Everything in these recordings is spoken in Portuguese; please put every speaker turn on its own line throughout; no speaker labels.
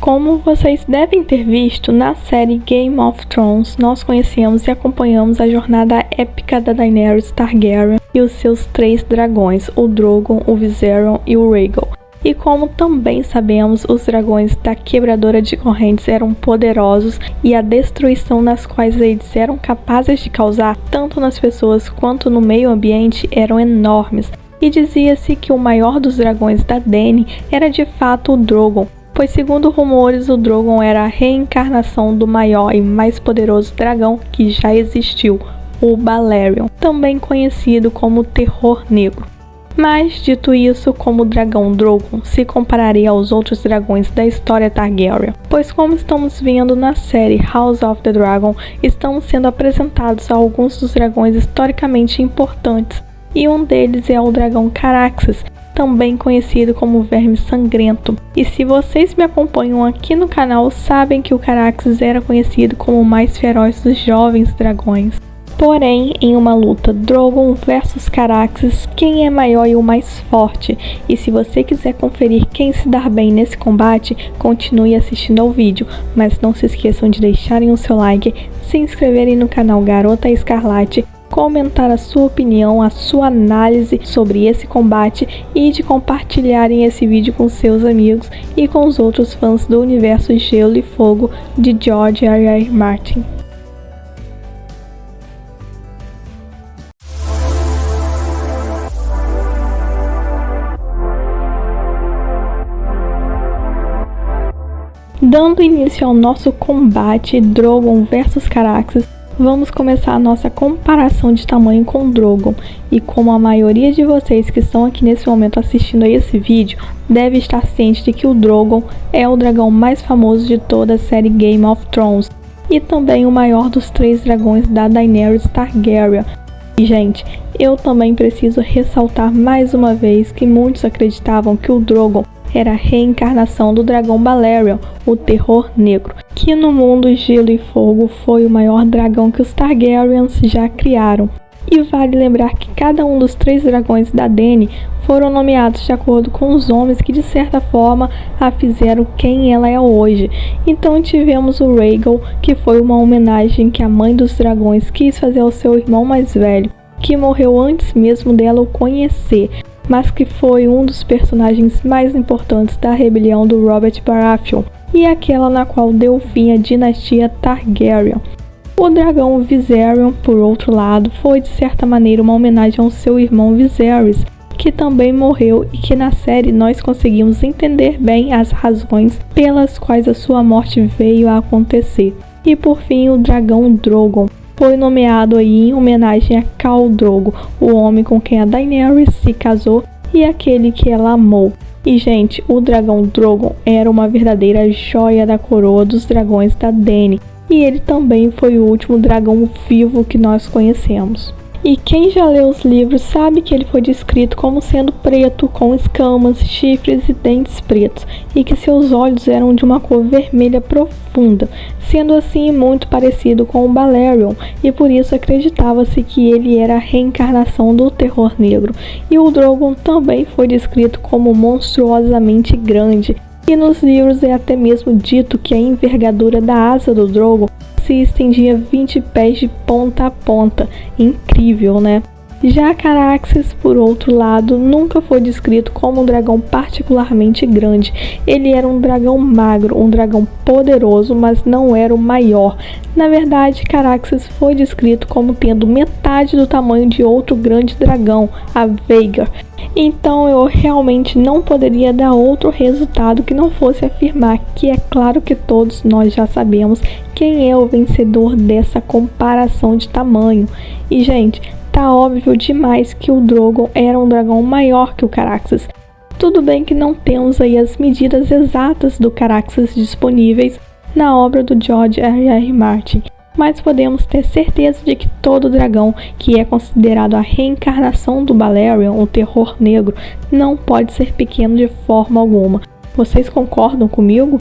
Como vocês devem ter visto, na série Game of Thrones, nós conhecemos e acompanhamos a jornada épica da Daenerys Targaryen e os seus 3 dragões, o Drogon, o Viserion e o Rhaegal. E como também sabemos, os dragões da Quebradora de Correntes eram poderosos e a destruição nas quais eles eram capazes de causar, tanto nas pessoas quanto no meio ambiente, eram enormes. E dizia-se que o maior dos dragões da Dany era de fato o Drogon, pois segundo rumores o Drogon era a reencarnação do maior e mais poderoso dragão que já existiu, o Balerion, também conhecido como Terror Negro. Mas, dito isso, como o dragão Drogon se compararia aos outros dragões da história Targaryen? Pois como estamos vendo na série House of the Dragon, estamos sendo apresentados a alguns dos dragões historicamente importantes, e um deles é o dragão Caraxes, também conhecido como Verme Sangrento. E se vocês me acompanham aqui no canal, sabem que o Caraxes era conhecido como o mais feroz dos jovens dragões. Porém, em uma luta Drogon versus Caraxes, quem é maior e o mais forte? E se você quiser conferir quem se dar bem nesse combate, continue assistindo ao vídeo, mas não se esqueçam de deixarem o seu like, se inscreverem no canal Garota Escarlate, comentar a sua opinião, a sua análise sobre esse combate e de compartilharem esse vídeo com seus amigos e com os outros fãs do universo Gelo e Fogo de George R.R. Martin. Dando início ao nosso combate Drogon versus Caraxes, vamos começar a nossa comparação de tamanho com Drogon, e como a maioria de vocês que estão aqui nesse momento assistindo a esse vídeo deve estar ciente de que o Drogon é o dragão mais famoso de toda a série Game of Thrones, e também o maior dos 3 dragões da Daenerys Targaryen. E gente, eu também preciso ressaltar mais uma vez que muitos acreditavam que o Drogon era a reencarnação do dragão Balerion, o Terror Negro, que no mundo Gelo e Fogo foi o maior dragão que os Targaryens já criaram. E vale lembrar que cada um dos 3 dragões da Dany foram nomeados de acordo com os homens que de certa forma a fizeram quem ela é hoje. Então tivemos o Rhaegal, que foi uma homenagem que a mãe dos dragões quis fazer ao seu irmão mais velho, que morreu antes mesmo dela o conhecer, mas que foi um dos personagens mais importantes da rebelião do Robert Baratheon, e aquela na qual deu fim à dinastia Targaryen. O dragão Viserion, por outro lado, foi de certa maneira uma homenagem ao seu irmão Viserys, que também morreu e que na série nós conseguimos entender bem as razões pelas quais a sua morte veio a acontecer. E por fim, o dragão Drogon foi nomeado aí em homenagem a Khal Drogo, o homem com quem a Daenerys se casou e aquele que ela amou. E gente, o dragão Drogon era uma verdadeira joia da coroa dos dragões da Dany, e ele também foi o último dragão vivo que nós conhecemos. E quem já leu os livros sabe que ele foi descrito como sendo preto, com escamas, chifres e dentes pretos, e que seus olhos eram de uma cor vermelha profunda, sendo assim muito parecido com o Balerion, e por isso acreditava-se que ele era a reencarnação do Terror Negro. E o Drogon também foi descrito como monstruosamente grande, e nos livros é até mesmo dito que a envergadura da asa do Drogon se estendia 20 pés de ponta a ponta. Incrível, né? Já Caraxes, por outro lado, nunca foi descrito como um dragão particularmente grande. Ele era um dragão magro, um dragão poderoso, mas não era o maior. Na verdade, Caraxes foi descrito como tendo metade do tamanho de outro grande dragão, a Vhagar. Então eu realmente não poderia dar outro resultado que não fosse afirmar que é claro que todos nós já sabemos quem é o vencedor dessa comparação de tamanho. E gente, tá óbvio demais que o Drogon era um dragão maior que o Caraxes. Tudo bem que não temos aí as medidas exatas do Caraxes disponíveis na obra do George R.R. Martin, mas podemos ter certeza de que todo dragão que é considerado a reencarnação do Balerion, o Terror Negro, não pode ser pequeno de forma alguma. Vocês concordam comigo?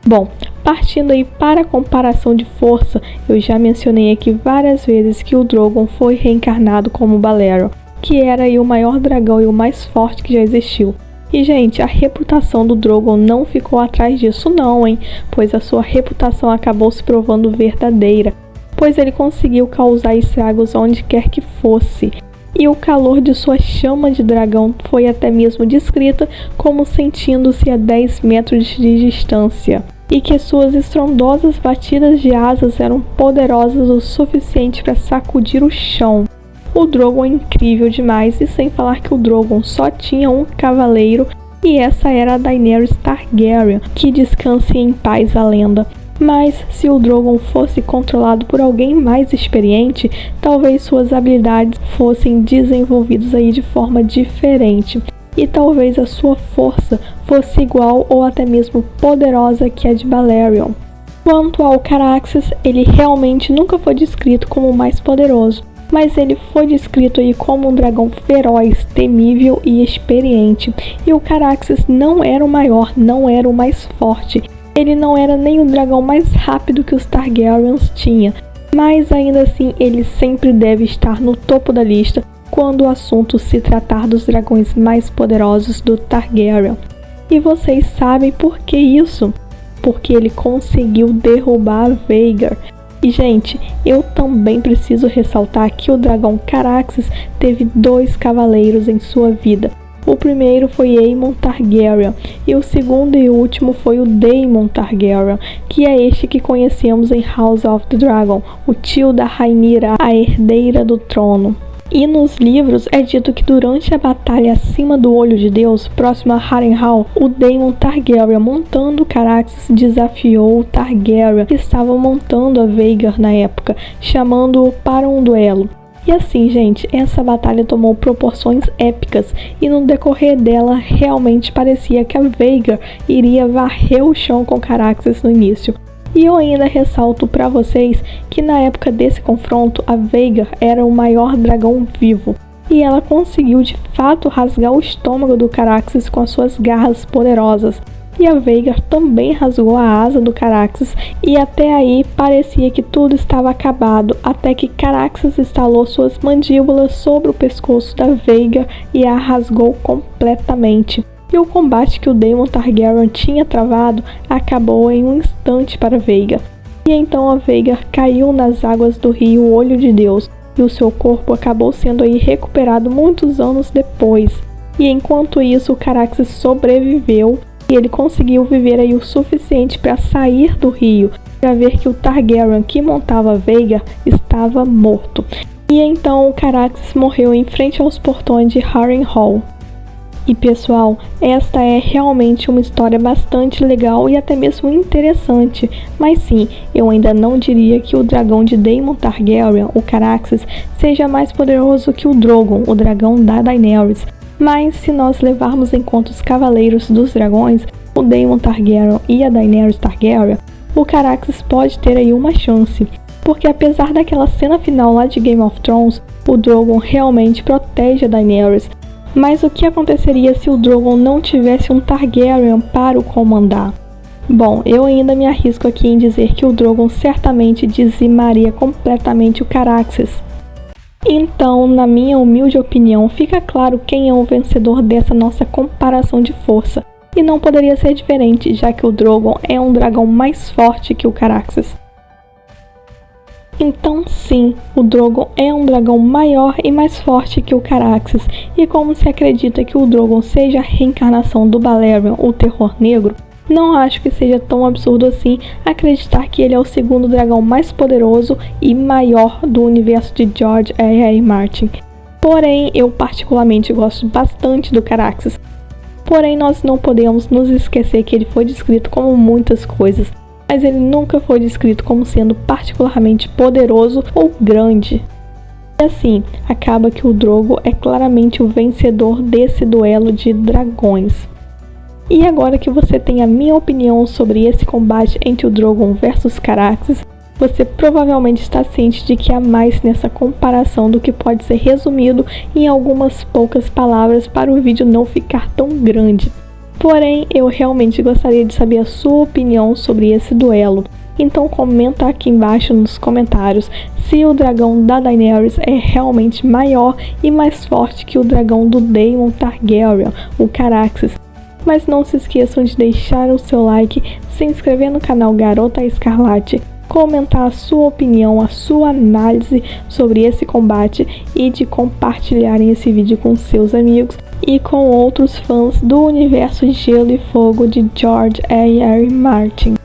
Bom, partindo aí para a comparação de força, eu já mencionei aqui várias vezes que o Drogon foi reencarnado como Balerion, que era aí o maior dragão e o mais forte que já existiu. E, gente, a reputação do Drogon não ficou atrás disso não, hein? Pois a sua reputação acabou se provando verdadeira, pois ele conseguiu causar estragos onde quer que fosse. E o calor de sua chama de dragão foi até mesmo descrita como sentindo-se a 10 metros de distância. E que suas estrondosas batidas de asas eram poderosas o suficiente para sacudir o chão. O Drogon é incrível demais, e sem falar que o Drogon só tinha um cavaleiro, e essa era a Daenerys Targaryen, que descanse em paz a lenda. Mas se o Drogon fosse controlado por alguém mais experiente, talvez suas habilidades fossem desenvolvidas aí de forma diferente. E talvez a sua força fosse igual ou até mesmo poderosa que a de Balerion. Quanto ao Caraxes, ele realmente nunca foi descrito como o mais poderoso, mas ele foi descrito aí como um dragão feroz, temível e experiente. E o Caraxes não era o maior, não era o mais forte. Ele não era nem o dragão mais rápido que os Targaryens tinham, mas ainda assim ele sempre deve estar no topo da lista quando o assunto se tratar dos dragões mais poderosos do Targaryen. E vocês sabem por que isso? Porque ele conseguiu derrubar Vhagar. E, gente, eu também preciso ressaltar que o dragão Caraxes teve 2 cavaleiros em sua vida. O primeiro foi Aemon Targaryen, e o segundo e último foi o Daemon Targaryen, que é este que conhecemos em House of the Dragon, o tio da Rhaenyra, a herdeira do trono. E nos livros é dito que durante a batalha acima do Olho de Deus, próximo a Harrenhal, o Daemon Targaryen, montando o Caraxes, desafiou o Targaryen, que estava montando a Vhagar na época, chamando-o para um duelo. E assim, gente, essa batalha tomou proporções épicas, e no decorrer dela realmente parecia que a Vhagar iria varrer o chão com Caraxes no início. E eu ainda ressalto para vocês que na época desse confronto, a Vhagar era o maior dragão vivo, e ela conseguiu de fato rasgar o estômago do Caraxes com as suas garras poderosas. E a Vhagar também rasgou a asa do Caraxes, e até aí parecia que tudo estava acabado, até que Caraxes estalou suas mandíbulas sobre o pescoço da Vhagar e a rasgou completamente. E o combate que o Daemon Targaryen tinha travado acabou em um instante para Vhagar. E então a Vhagar caiu nas águas do rio Olho de Deus, e o seu corpo acabou sendo aí recuperado muitos anos depois. E enquanto isso, o Caraxes sobreviveu, e ele conseguiu viver aí o suficiente para sair do rio, para ver que o Targaryen que montava Vhagar estava morto. E então o Caraxes morreu em frente aos portões de Harrenhal. E pessoal, esta é realmente uma história bastante legal e até mesmo interessante, mas sim, eu ainda não diria que o dragão de Daemon Targaryen, o Caraxes, seja mais poderoso que o Drogon, o dragão da Daenerys. Mas se nós levarmos em conta os cavaleiros dos dragões, o Daemon Targaryen e a Daenerys Targaryen, o Caraxes pode ter aí uma chance. Porque apesar daquela cena final lá de Game of Thrones, o Drogon realmente protege a Daenerys. Mas o que aconteceria se o Drogon não tivesse um Targaryen para o comandar? Bom, eu ainda me arrisco aqui em dizer que o Drogon certamente dizimaria completamente o Caraxes. Então, na minha humilde opinião, fica claro quem é o vencedor dessa nossa comparação de força. E não poderia ser diferente, já que o Drogon é um dragão mais forte que o Caraxes. Então sim, o Drogon é um dragão maior e mais forte que o Caraxes, e como se acredita que o Drogon seja a reencarnação do Balerion, o Terror Negro, não acho que seja tão absurdo assim acreditar que ele é o segundo dragão mais poderoso e maior do universo de George R.R. Martin. Porém, eu particularmente gosto bastante do Caraxes. Porém, nós não podemos nos esquecer que ele foi descrito como muitas coisas, mas ele nunca foi descrito como sendo particularmente poderoso ou grande. E assim, acaba que o Drogon é claramente o vencedor desse duelo de dragões. E agora que você tem a minha opinião sobre esse combate entre o Drogon versus Caraxes, você provavelmente está ciente de que há mais nessa comparação do que pode ser resumido em algumas poucas palavras para o vídeo não ficar tão grande. Porém, eu realmente gostaria de saber a sua opinião sobre esse duelo. Então comenta aqui embaixo nos comentários se o dragão da Daenerys é realmente maior e mais forte que o dragão do Daemon Targaryen, o Caraxes. Mas não se esqueçam de deixar o seu like, se inscrever no canal Garota Escarlate, comentar a sua opinião, a sua análise sobre esse combate e de compartilharem esse vídeo com seus amigos e com outros fãs do universo Gelo e Fogo de George R.R. Martin.